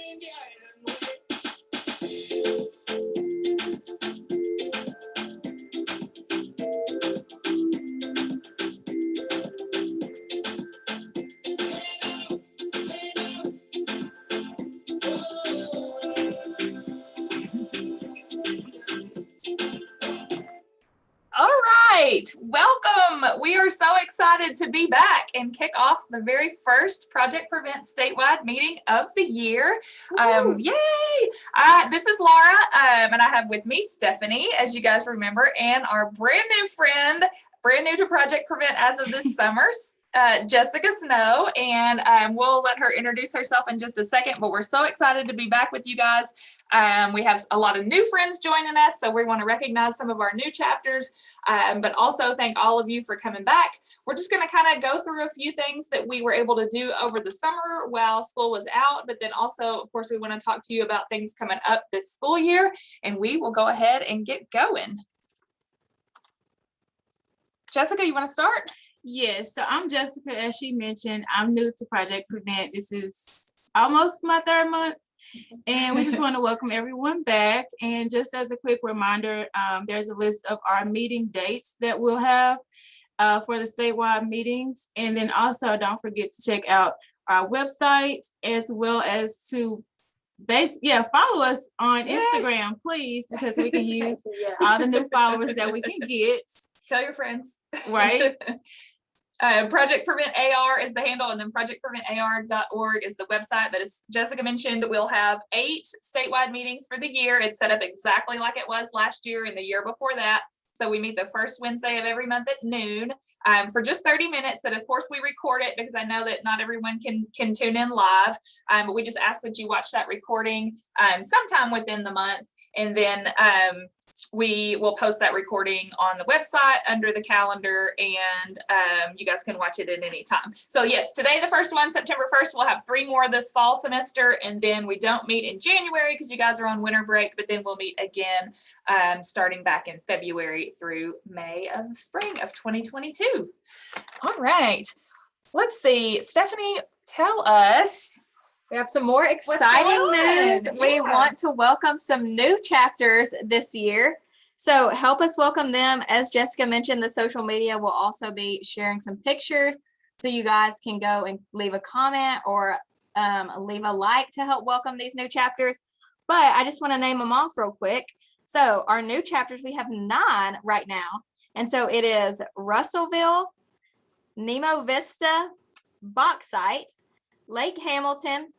All right, welcome. We are so excited to be back and kick off the very first Project Prevent statewide meeting of the year. Yay! This is Laura, and I have with me Stephanie, as you guys remember, and our brand new friend, brand new to Project Prevent as of this summer, Jessica Snow, and we'll let her introduce herself in just a second, but we're so excited to be back with you guys. We have a lot of new friends joining us, so we want to recognize some of our new chapters, but also thank all of you for coming back. We're just going to kind of go through a few things that we were able to do over the summer while school was out, but then also, of course, we want to talk to you about things coming up this school year, and we will go ahead and get going. Jessica, you want to start? Yes, so I'm Jessica, as she mentioned. I'm new to Project Prevent. This is almost my third month, and we just want to welcome everyone back. And just as a quick reminder, there's a list of our meeting dates that we'll have for the statewide meetings. And then also don't forget to check out our website, as well as to follow us on Instagram, please, because we can use all the new followers that we can get. Tell your friends. Right. Project Prevent AR is the handle, and then projectpreventar.org is the website. But as Jessica mentioned, we'll have 8 statewide meetings for the year. It's set up exactly like it was last year and the year before that. So we meet the first Wednesday of every month at noon for just 30 minutes. But of course, we record it because I know that not everyone can tune in live. But we just ask that you watch that recording sometime within the month. And then we will post that recording on the website under the calendar, and you guys can watch it at any time. So yes, today, the first one, September 1st, we'll have 3 more this fall semester, and then we don't meet in January because you guys are on winter break, but then we'll meet again starting back in February through May of spring of 2022. All right, let's see. Stephanie, tell us. We have some more exciting news. Yeah. We want to welcome some new chapters this year. So help us welcome them. As Jessica mentioned, the social media will also be sharing some pictures, so you guys can go and leave a comment or leave a like to help welcome these new chapters. But I just want to name them off real quick. So our new chapters, we have 9 right now. And so it is Russellville, Nemo Vista, Bauxite, Lake Hamilton,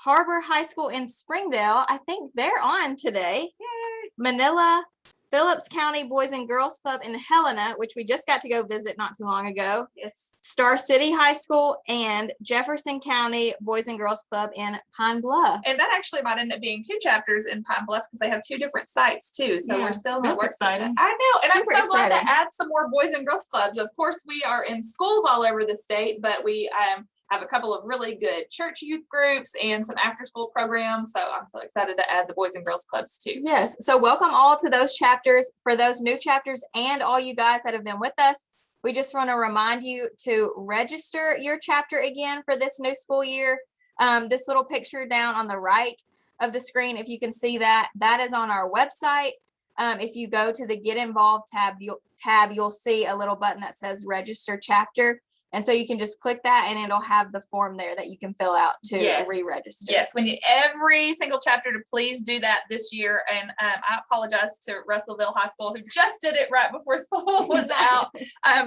Harbor High School in Springdale. I think they're on today. Yay. Manila, Phillips County Boys and Girls Club in Helena, which we just got to go visit not too long ago. Yes. Star City High School, and Jefferson County Boys and Girls Club in Pine Bluff. And that actually might end up being 2 chapters in Pine Bluff because they have 2 different sites too. So we're still not exciting. I know, and Super I'm so glad exciting. to add some more Boys and Girls Clubs. Of course, we are in schools all over the state, but we have a couple of really good church youth groups and some after-school programs. So I'm so excited to add the Boys and Girls Clubs too. Yes. So welcome all to those chapters. For those new chapters and all you guys that have been with us, we just want to remind you to register your chapter again for this new school year. This little picture down on the right of the screen, if you can see that, that is on our website. If you go to the Get Involved tab, you'll see a little button that says Register Chapter. And so you can just click that and it'll have the form there that you can fill out to re-register. Yes, we need every single chapter to please do that this year. And I apologize to Russellville High School who just did it right before school was out.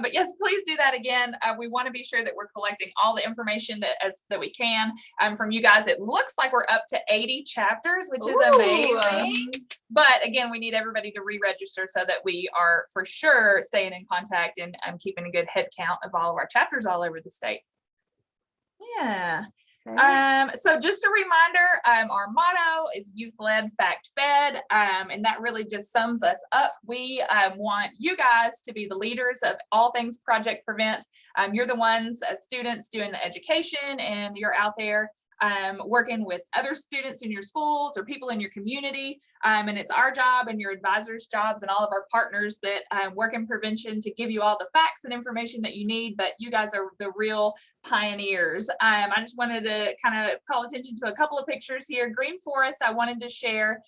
But yes, please do that again. We want to be sure that we're collecting all the information that we can from you guys. It looks like we're up to 80 chapters, which is amazing. But again, we need everybody to re-register so that we are for sure staying in contact and keeping a good head count of all of our chapters all over the state. Yeah. So just a reminder, our motto is youth led, fact fed, and that really just sums us up. We want you guys to be the leaders of all things Project Prevent. You're the ones as students doing the education, and you're out there working with other students in your schools or people in your community. And it's our job and your advisors' jobs and all of our partners that work in prevention to give you all the facts and information that you need. But you guys are the real pioneers. I just wanted to kind of call attention to a couple of pictures here. Green Forest, I wanted to share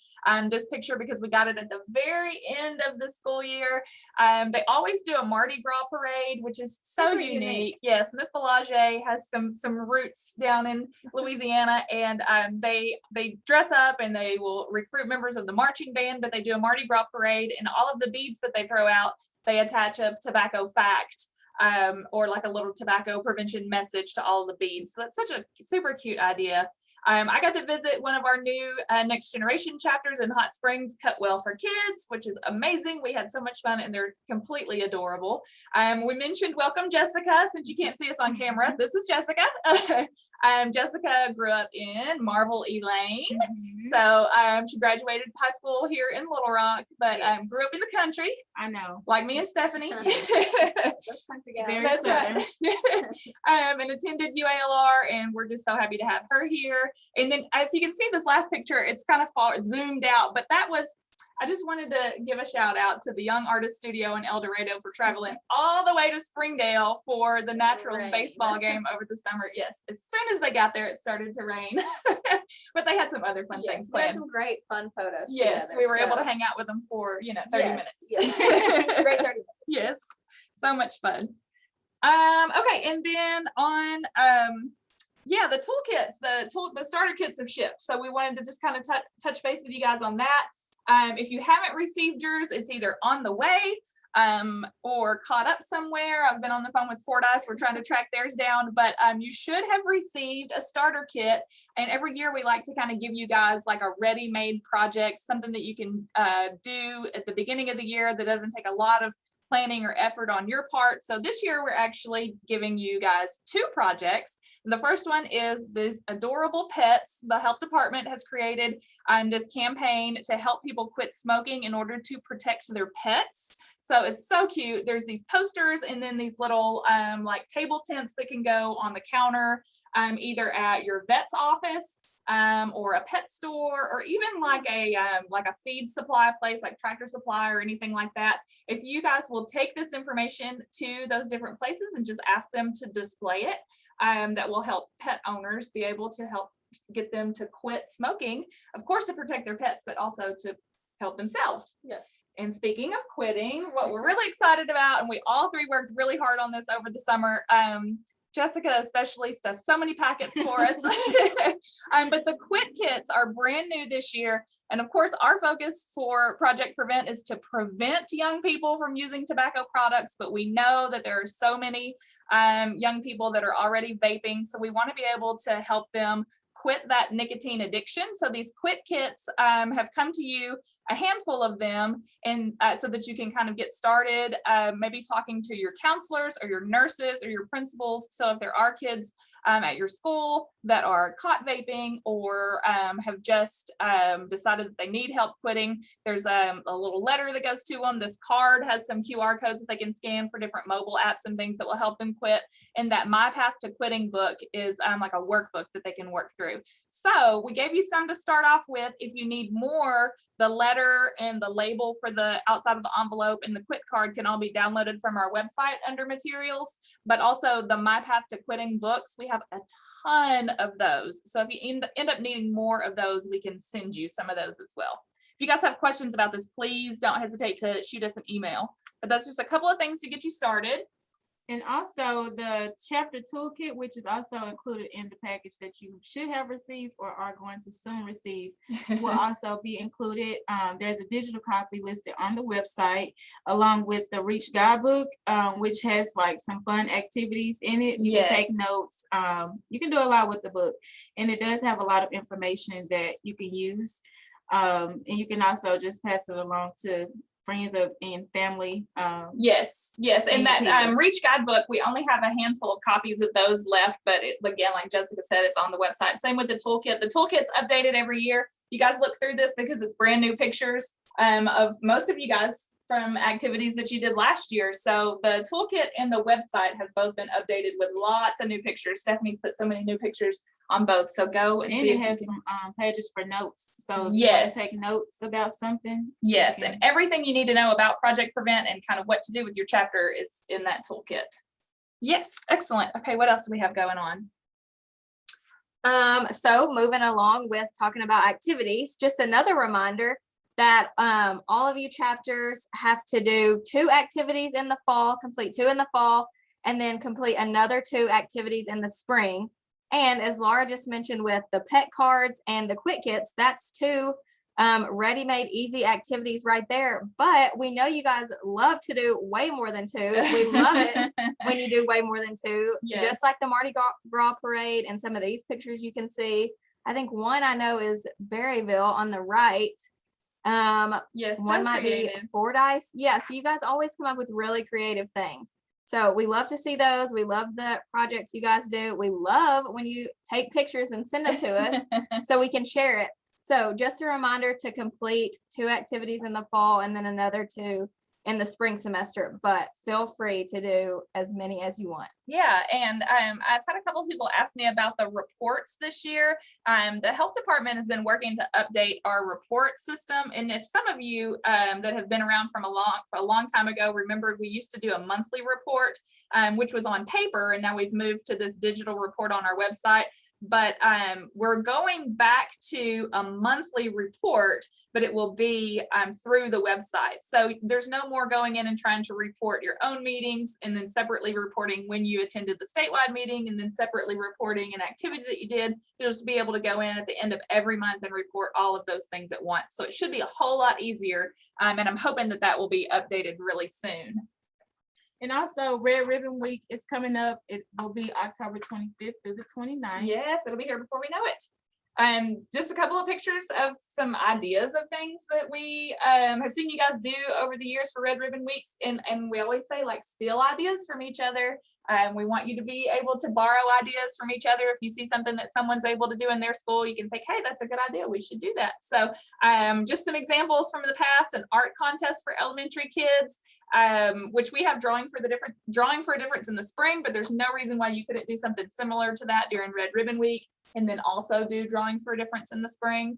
this picture because we got it at the very end of the school year. They always do a Mardi Gras parade, which is so Super unique. Yes, Miss Belanger has some roots down in Louisiana, and they dress up and they will recruit members of the marching band, but they do a Mardi Gras parade, and all of the beads that they throw out, they attach a tobacco fact or like a little tobacco prevention message to all of the beads. So that's such a super cute idea. I got to visit one of our new Next Generation chapters in Hot Springs, Cut Well for Kids, which is amazing. We had so much fun and they're completely adorable. We mentioned Welcome Jessica, since you can't see us on camera. This is Jessica. Jessica grew up in Marble Elaine. So she graduated high school here in Little Rock, but grew up in the country. I know. Like me and Stephanie. Very That's right. southern. And attended UALR, and we're just so happy to have her here. And then if you can see this last picture, it's kind of far zoomed out, but that was, I just wanted to give a shout out to the Young Artist Studio in El Dorado for traveling all the way to Springdale for the Naturals baseball game over the summer. Yes, as soon as they got there, it started to rain, but they had some other fun things We had planned. some great fun photos. Yes, together, we were able so- to hang out with them for 30 minutes. Yes. Great 30 minutes. Yes, so much fun. Okay, and then on the toolkits, the starter kits have shipped, so we wanted to just kind of touch base with you guys on that. If you haven't received yours, it's either on the way or caught up somewhere. I've been on the phone with Fordyce. We're trying to track theirs down, but you should have received a starter kit. And every year we like to kind of give you guys like a ready-made project, something that you can do at the beginning of the year that doesn't take a lot of planning or effort on your part. So this year we're actually giving you guys 2 projects. The first one is this adorable pets. The health department has created this campaign to help people quit smoking in order to protect their pets. So it's so cute. There's these posters and then these little like table tents that can go on the counter, either at your vet's office or a pet store, or even like a feed supply place like Tractor Supply or anything like that. If you guys will take this information to those different places and just ask them to display it, that will help pet owners be able to help get them to quit smoking, of course, to protect their pets, but also to help themselves. Yes. And speaking of quitting, what we're really excited about, and we all 3 worked really hard on this over the summer, Jessica especially stuffed so many packets for us. But the quit kits are brand new this year. And of course, our focus for Project Prevent is to prevent young people from using tobacco products. But we know that there are so many young people that are already vaping. So we want to be able to help them quit that nicotine addiction. So these quit kits have come to you, a handful of them, and so that you can kind of get started, maybe talking to your counselors or your nurses or your principals. So if there are kids at your school that are caught vaping or have just decided that they need help quitting, there's a little letter that goes to them. This card has some QR codes that they can scan for different mobile apps and things that will help them quit. And that My Path to Quitting book is like a workbook that they can work through. So we gave you some to start off with. If you need more, the letter and the label for the outside of the envelope and the quit card can all be downloaded from our website under materials, but also the My Path to Quitting books. We have a ton of those. So if you end up needing more of those, we can send you some of those as well. If you guys have questions about this, please don't hesitate to shoot us an email. But that's just a couple of things to get you started. And also the chapter toolkit, which is also included in the package that you should have received or are going to soon receive, will also be included. There's a digital copy listed on the website, along with the Reach guidebook, which has like some fun activities in it. You can take notes. You can do a lot with the book, and it does have a lot of information that you can use. And you can also just pass it along to friends and family. Yes. And that peers. Reach guidebook, we only have a handful of copies of those left, but again, like Jessica said, it's on the website. Same with the toolkit. The toolkit's updated every year. You guys look through this because it's brand new pictures of most of you guys from activities that you did last year. So the toolkit and the website have both been updated with lots of new pictures. Stephanie's put so many new pictures on both. So go and see. It has some pages for notes. So if you want Yes. to take notes about something. Yes, Okay. and everything you need to know about Project Prevent and kind of what to do with your chapter is in that toolkit. Yes, excellent. Okay, what else do we have going on? So moving along with talking about activities, just another reminder that all of you chapters have to do 2 activities in the fall, complete 2 in the fall, and then complete another 2 activities in the spring. And as Laura just mentioned with the pet cards and the quick kits, that's 2 ready-made easy activities right there. But we know you guys love to do way more than 2. We love it when you do way more than 2, Yes. just like the Mardi Gras parade and some of these pictures you can see. I think one I know is Berryville on the right. Yes, One so might creative. be Fordyce. Yeah, so you guys always come up with really creative things. So we love to see those. We love the projects you guys do. We love when you take pictures and send them to us so we can share it. So just a reminder to complete 2 activities in the fall and then another 2 in the spring semester, but feel free to do as many as you want. Yeah, and I've had a couple of people ask me about the reports this year. The health department has been working to update our report system, and if some of you that have been around for a long time ago remembered, we used to do a monthly report, which was on paper, and now we've moved to this digital report on our website. But we're going back to a monthly report, but it will be through the website. So there's no more going in and trying to report your own meetings and then separately reporting when you attended the statewide meeting and then separately reporting an activity that you did. You'll just be able to go in at the end of every month and report all of those things at once. So it should be a whole lot easier. And I'm hoping that that will be updated really soon. And also Red Ribbon Week is coming up. It will be October 25th through the 29th. Yes, it'll be here before we know it. Just a couple of pictures of some ideas of things that we have seen you guys do over the years for Red Ribbon Weeks. And we always say, like, steal ideas from each other. We want you to be able to borrow ideas from each other. If you see something that someone's able to do in their school, you can think, hey, that's a good idea. We should do that. So just some examples from the past: an art contest for elementary kids, which we have drawing for a difference in the spring, but there's no reason why you couldn't do something similar to that during Red Ribbon Week, and then also do drawing for a difference in the spring.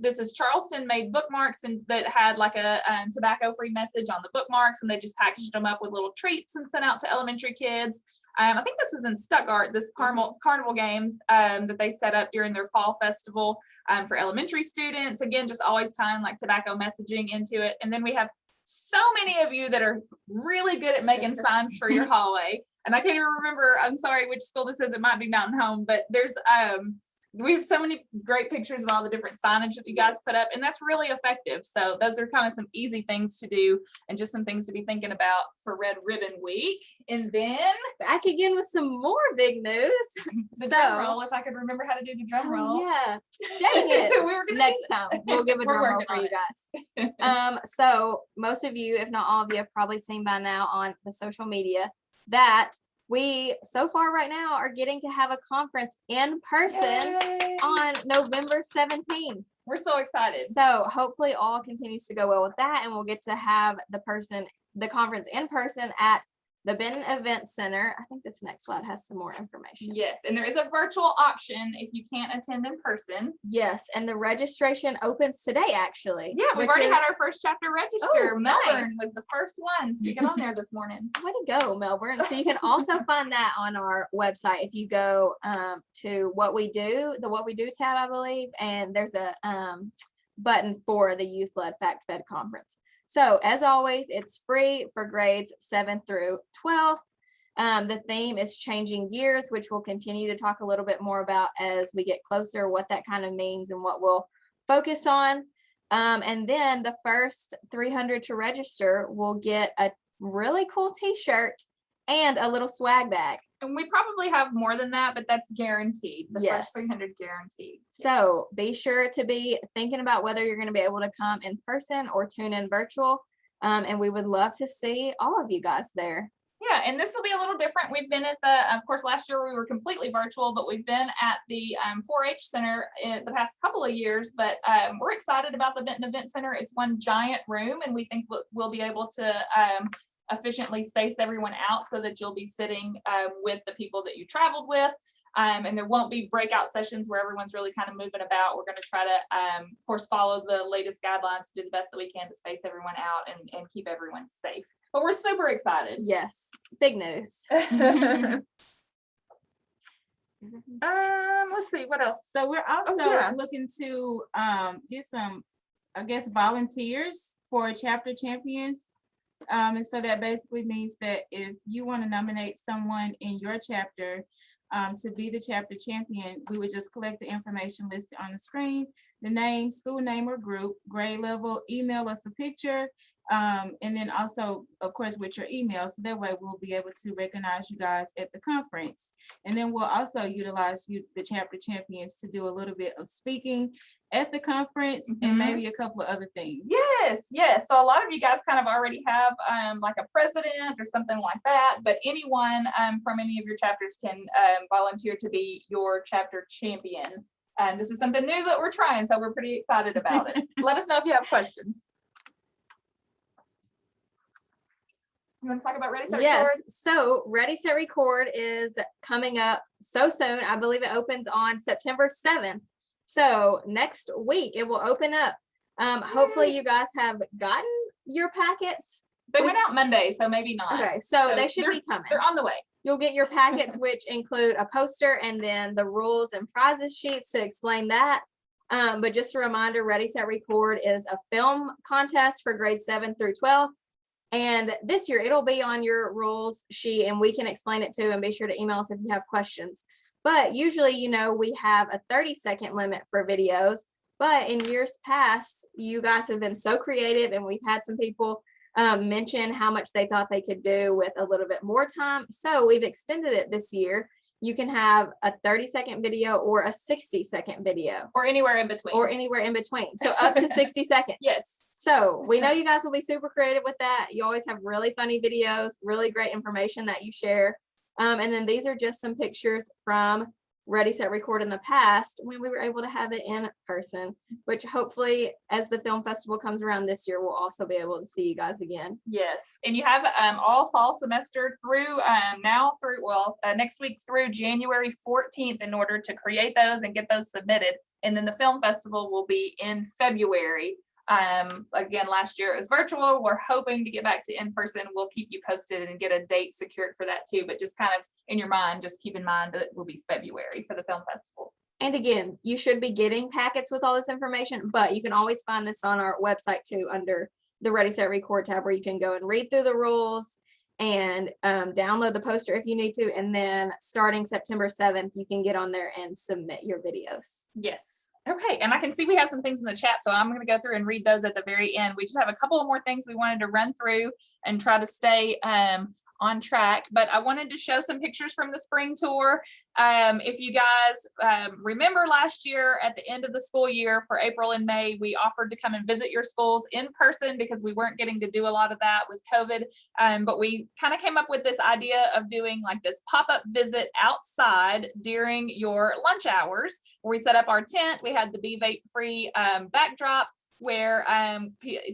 This is Charleston made bookmarks and that had like a tobacco-free message on the bookmarks, and they just packaged them up with little treats and sent out to elementary kids. I think this was in Stuttgart, this carnival games that they set up during their fall festival for elementary students. Again, just always tying like tobacco messaging into it. And then we have so many of you that are really good at making signs for your hallway. And I can't even remember, I'm sorry, which school this is. It might be Mountain Home, but there's we have so many great pictures of all the different signage that you guys put up, and that's really effective. So those are kind of some easy things to do and just some things to be thinking about for Red Ribbon Week. And then Back again with some more big news. the drum roll, if I could remember how to do the drum roll. Yeah, dang it. We were gonna Next time we'll give a We're drum roll working for on you guys. So most of you, if not all of you, have probably seen by now on the social media that we so far right now are getting to have a conference in person Yay. on November 17th. We're so excited. So hopefully all continues to go well with that, and we'll get to have the conference in person at the Benton Event Center. I think this next slide has some more information. Yes, and there is a virtual option if you can't attend in person. Yes, and the registration opens today, actually. Yeah, we've which already had is- our first chapter register. Oh, Melbourne nice. was the first ones to get on there this morning. Way to go, Melbourne. So you can also find that on our website if you go to What We Do, the What We Do tab, I believe, and there's a button for the Youth Led Fact Fed Conference. So as always, it's free for grades 7th through 12th. The theme is changing gears, which we'll continue to talk a little bit more about as we get closer, what that kind of means and what we'll focus on. And then the first 300 to register will get a really cool t-shirt and a little swag bag. And we probably have more than that, but that's guaranteed. The Yes. first 300 guaranteed. So be sure to be thinking about whether you're going to be able to come in person or tune in virtual. And we would love to see all of you guys there. Yeah, and this will be a little different. We've been at of course, last year we were completely virtual, but we've been at the 4-H Center in the past couple of years. But we're excited about the Benton Event Center. It's one giant room, and we think we'll be able to efficiently space everyone out so that you'll be sitting with the people that you traveled with. And there won't be breakout sessions where everyone's really kind of moving about. We're going to try to, of course, follow the latest guidelines, do the best that we can to space everyone out and keep everyone safe. But we're super excited. Yes, big news. Let's see, what else? So we're also yeah. looking to get some, I guess, volunteers for chapter champions. And so that basically means that if you want to nominate someone in your chapter to be the chapter champion, we would just collect the information listed on the screen, the name, school name or group, grade level, email us a picture, and then also, of course, with your email. So that way we'll be able to recognize you guys at the conference. And then we'll also utilize you, the chapter champions, to do a little bit of speaking at the conference and maybe a couple of other things. Yes, yes. So a lot of you guys kind of already have like a president or something like that, but anyone from any of your chapters can volunteer to be your chapter champion. And this is something new that we're trying, so we're pretty excited about it. Let us know if you have questions. You want to talk about Ready, Set, Yes. Record? So Ready, Set, Record is coming up so soon. I believe it opens on September 7th. So next week it will open up. Hopefully you guys have gotten your packets. They went out Monday, so maybe not. Okay, so they should they're- be coming. They're on the way. You'll get your packets, which include a poster and then the rules and prizes sheets to explain that. But just a reminder, Ready, Set, Record is a film contest for grades 7 through 12. And this year it'll be on your rules sheet and we can explain it too, and be sure to email us if you have questions. But usually, you know, we have a 30-second limit for videos, but in years past, you guys have been so creative and we've had some people mention how much they thought they could do with a little bit more time. So we've extended it this year. You can have a 30-second video or a 60-second video. Or anywhere in between. Or anywhere in between. So up to 60 seconds. Yes. So we know you guys will be super creative with that. You always have really funny videos, really great information that you share. And then these are just some pictures from Ready, Set, Record in the past when we were able to have it in person, which hopefully as the film festival comes around this year, we'll also be able to see you guys again. Yes, and you have all fall semester through next week through January 14th in order to create those and get those submitted. And then the film festival will be in February. Again, last year it was virtual. We're hoping to get back to in person. We'll keep you posted and get a date secured for that too. But just kind of in your mind, just keep in mind that it will be February for the film festival. And again, you should be getting packets with all this information, but you can always find this on our website too, under the Ready, Set, Record tab, where you can go and read through the rules and download the poster if you need to. And then starting September 7th, you can get on there and submit your videos. Yes. Okay, and I can see we have some things in the chat, so I'm going to go through and read those at the very end. We just have a couple of more things we wanted to run through and try to stay on track, but I wanted to show some pictures from the spring tour. If you guys remember last year at the end of the school year for April and May, we offered to come and visit your schools in person because we weren't getting to do a lot of that with COVID. But we kind of came up with this idea of doing like this pop-up visit outside during your lunch hours, where we set up our tent. We had the Be Vape Free backdrop where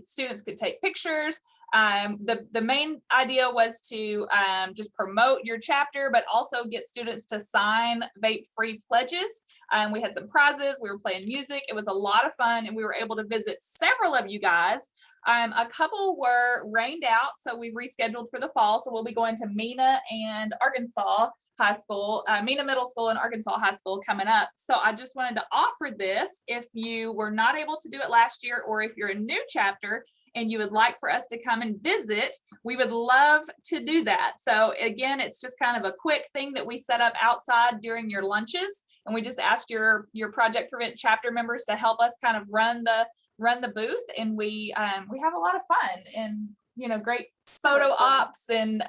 students could take pictures. The main idea was to just promote your chapter, but also get students to sign vape-free pledges. We had some prizes, we were playing music. It was a lot of fun, and we were able to visit several of you guys. A couple were rained out, so we've rescheduled for the fall. So we'll be going to Mena and Arkansas High School, Mena Middle School and Arkansas High School coming up. So I just wanted to offer this if you were not able to do it last year, or if you're a new chapter and you would like for us to come and visit, we would love to do that. So again, it's just kind of a quick thing that we set up outside during your lunches. And we just asked your Project Prevent chapter members to help us kind of run the booth. And we have a lot of fun and, you know, great photo ops, and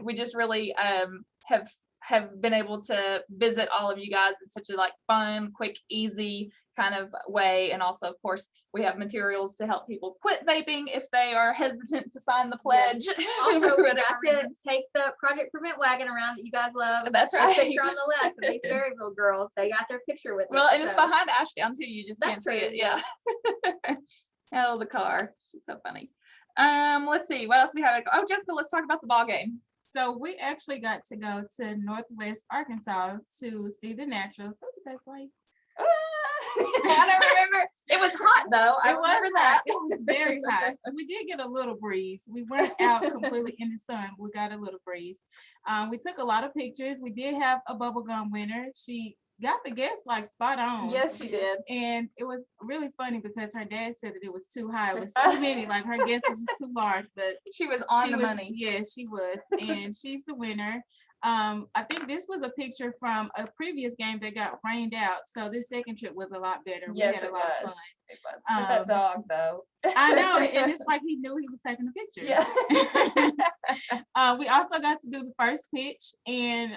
we just really have been able to visit all of you guys in such a like fun, quick, easy kind of way. And also, of course, we have materials to help people quit vaping if they are hesitant to sign the pledge. Yes. Also, we got to take the Project Prevent wagon around that you guys love. That's This right. picture on the left of these Berryville girls, they got their picture with Well, it. and it's behind Ashdown too. You just can't That's see it. true. Yeah. Oh, the car. She's so funny. Let's see what else we have. Oh, Jessica, let's talk about the ball game. So we actually got to go to Northwest Arkansas to see the naturals. What was that place? I don't remember. It was hot though. I remember that. It was very hot. We did get a little breeze. We weren't out completely in the sun. We got a little breeze. We took a lot of pictures. We did have a bubblegum winner. She got the guest like spot on. Yes, she did. And it was really funny because her dad said that it was too high. It was too many. Like her guest was just too large. But She was on the money. Yeah, she was. And she's the winner. I think this was a picture from a previous game that got rained out. So this second trip was a lot better. Yes, we had a it lot was. of fun. It was. With that dog though. I know, and it's like he knew he was taking a picture. Yeah. We also got to do the first pitch, and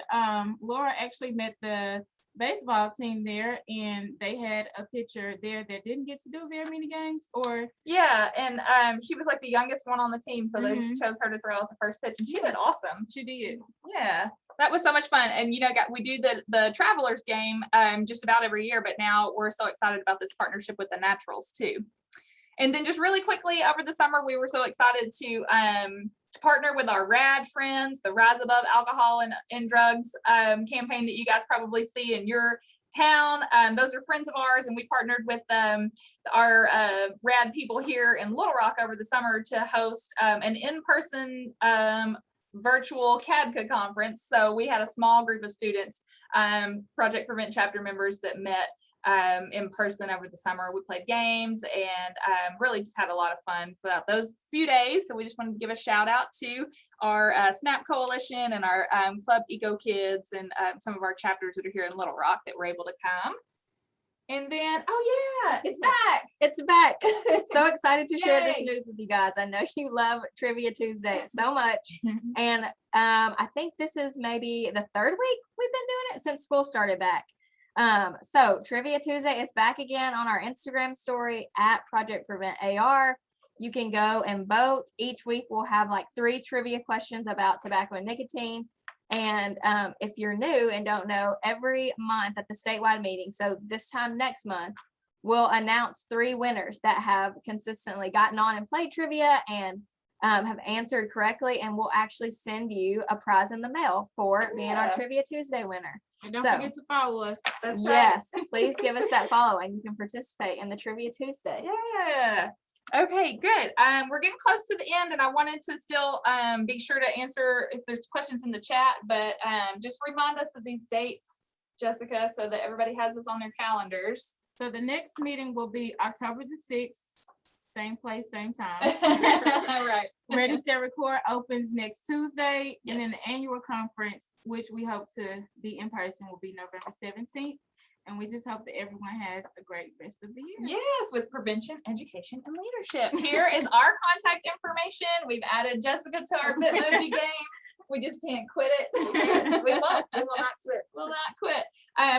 Laura actually met the baseball team there, and they had a pitcher there that didn't get to do very many games, or Yeah, and she was like the youngest one on the team, so they chose her to throw out the first pitch, and she did awesome. she did. Yeah, that was so much fun. And we do the Travelers game just about every year, but now we're so excited about this partnership with the Naturals too. And then just really quickly over the summer, we were so excited to partner with our Rad Friends, the Rise Above Alcohol and Drugs campaign that you guys probably see in your town. Those are friends of ours, and we partnered with our Rad people here in Little Rock over the summer to host an in-person virtual CADCA conference. So we had a small group of students, Project Prevent chapter members that met in person over the summer. We played games and really just had a lot of fun throughout those few days. So we just wanted to give a shout out to our SNAP Coalition and our Club Eco Kids and some of our chapters that are here in Little Rock that were able to come. And then, oh yeah, it's back. It's back. So excited to share this Yay. news with you guys. I know you love Trivia Tuesday so much. And I think this is maybe the third week we've been doing it since school started back. So Trivia Tuesday is back again on our Instagram story at Project Prevent AR. You can go and vote. Each week we'll have like 3 trivia questions about tobacco and nicotine. And if you're new and don't know, every month at the statewide meeting, so this time next month, we'll announce 3 winners that have consistently gotten on and played trivia and have answered correctly. And we'll actually send you a prize in the mail for being our Trivia Tuesday winner. And don't So- forget to follow us. That's right. Yes, please give us that follow and you can participate in the Trivia Tuesday. Yeah. Okay, good. We're getting close to the end, and I wanted to still be sure to answer if there's questions in the chat, but just remind us of these dates, Jessica, so that everybody has this on their calendars. So the next meeting will be October the 6th, same place, same time. All right. Ready, Set, Record opens next Tuesday, and then Yes. the annual conference, which we hope to be in person, will be November 17th. And we just hope that everyone has a great rest of the year. Yes, with prevention, education, and leadership. Here is our contact information. We've added Jessica to our Bitmoji game. We just can't quit it. We won't. We will not quit. Will not quit.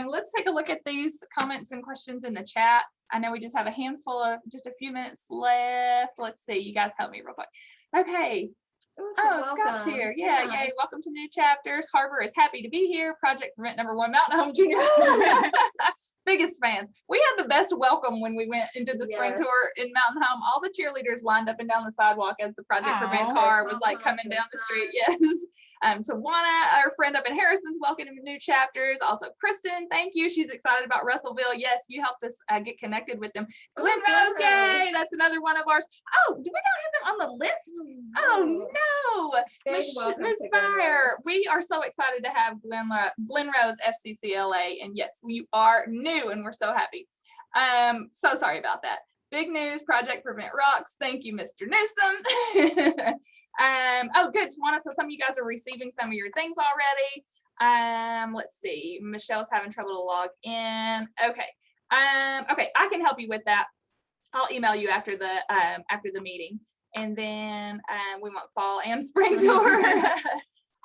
Let's take a look at these comments and questions in the chat. I know we just have a handful of just a few minutes left. Let's see. You guys help me real quick. Okay. Oh, Scott's here. Yeah, yay. Welcome to New Chapters. Harbor is happy to be here. Project Prevent #1 Mountain Home Junior. Biggest fans. We had the best welcome when we went and did the spring tour in Mountain Home. All the cheerleaders lined up and down the sidewalk as the Project Prevent Aw. car was like coming down the street. Yes. Tawana, our friend up in Harrison's, welcome to New Chapters. Also, Kristen, thank you. She's excited about Russellville. Yes, you helped us get connected with them. Glen Rose, yay! That's another one of ours. Oh, do we not have them on the list? Oh no, Ms. Fire. We are so excited to have Glen Rose FCCLA, and yes, we are new, and we're so happy. So sorry about that. Big news, Project Prevent rocks. Thank you, Mr. Newsom. Oh, good, Tawana. So some of you guys are receiving some of your things already. Let's see. Michelle's having trouble to log in. Okay. Okay, I can help you with that. I'll email you after the meeting. And then we want fall and spring tour.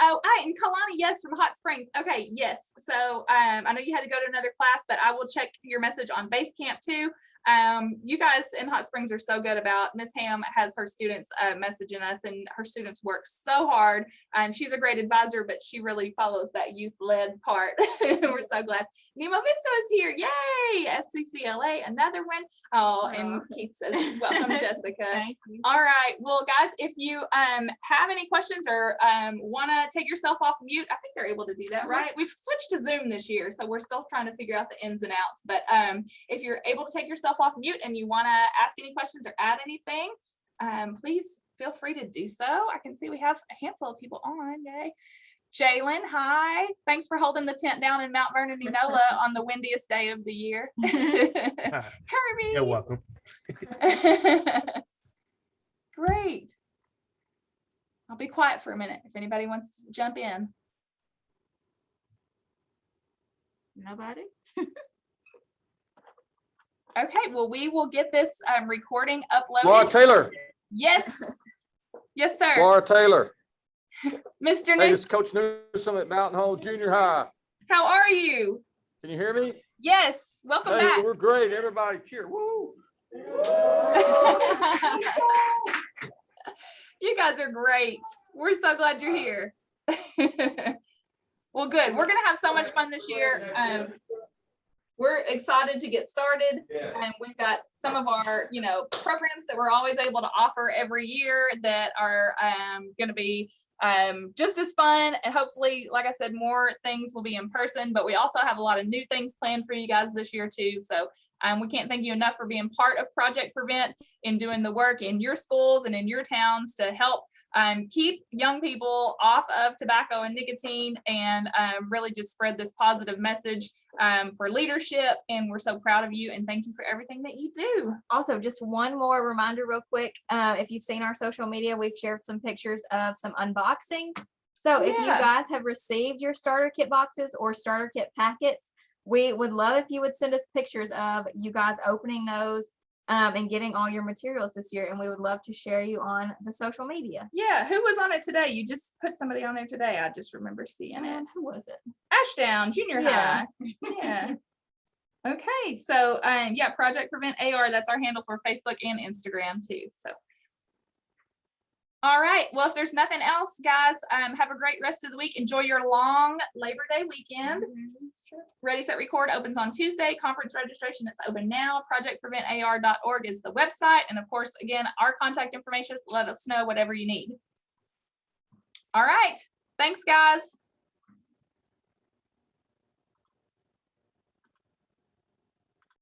Oh, and Kalani, yes, from Hot Springs. Okay, yes. So I know you had to go to another class, but I will check your message on Basecamp too. You guys in Hot Springs are so good about, Miss Ham has her students messaging us, and her students work so hard. She's a great advisor, but she really follows that youth-led part. We're so glad. Nemo Vista is here. Yay! FCCLA, another one. Oh, and Keith says, welcome, Jessica. Thank you. All right. Well, guys, if you have any questions or want to take yourself off mute, I think they're able to do that, right? We've switched to Zoom this year, so we're still trying to figure out the ins and outs. But if you're able to take yourself off mute and you want to ask any questions or add anything, please feel free to do so. I can see we have a handful of people on. Yay. Jalen, hi. Thanks for holding the tent down in Mount Vernon, Enola on the windiest day of the year. Kirby. You're welcome. Great. I'll be quiet for a minute if anybody wants to jump in. Nobody? Okay, well, we will get this recording Laura uploaded. Taylor. Yes. Yes, sir. Laura Taylor. Mr. Hey, Newsom, this is Coach Newsom at Mountain Home Junior High. how are you? Can you hear me? Yes, welcome Hey, back. we're great. Everybody cheer. Woo! You guys are great. We're so glad you're here. Well, good. We're gonna have so much fun this year. We're excited to get started. And we've got some of our, programs that we're always able to offer every year that are gonna be just as fun, and hopefully, like I said, more things will be in person, but we also have a lot of new things planned for you guys this year too. So we can't thank you enough for being part of Project Prevent and doing the work in your schools and in your towns to help keep young people off of tobacco and nicotine, and really just spread this positive message for leadership. And we're so proud of you and thank you for everything that you do. Also, just one more reminder real quick. If you've seen our social media, we've shared some pictures of some unboxings. So if you Yeah. guys have received your starter kit boxes or starter kit packets, we would love if you would send us pictures of you guys opening those and getting all your materials this year. And we would love to share you on the social media. Yeah, who was on it today? You just put somebody on there today. I just remember seeing it. Who was it? Ashdown Junior Yeah. High. Yeah. Okay, so yeah, Project Prevent AR, that's our handle for Facebook and Instagram too. So all right, well, if there's nothing else, guys, have a great rest of the week. Enjoy your long Labor Day weekend. Ready, Set, Record opens on Tuesday. Conference registration is open now. projectpreventar.org is the website. And of course, again, our contact information, let us know whatever you need. All right, thanks, guys.